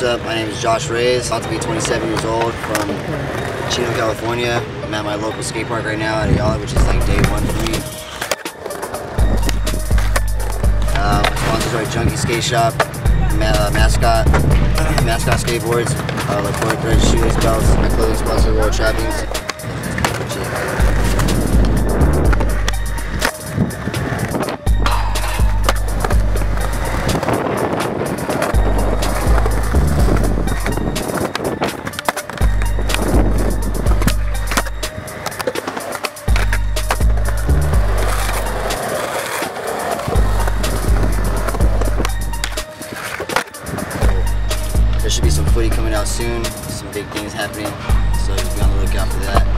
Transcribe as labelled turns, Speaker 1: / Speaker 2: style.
Speaker 1: what's up? My name is Josh Reyes. About to be 27 years old from Chino, California. I'm at my local skate park right now at Ayala, which is like day one for me. My sponsors are Junkie Skate Shop, Mascot Skateboards, LaCroix Thread Shoes, Belts, my clothing sponsor, World Trappings. There should be some footy coming out soon, some big things happening, so just be on the lookout for that.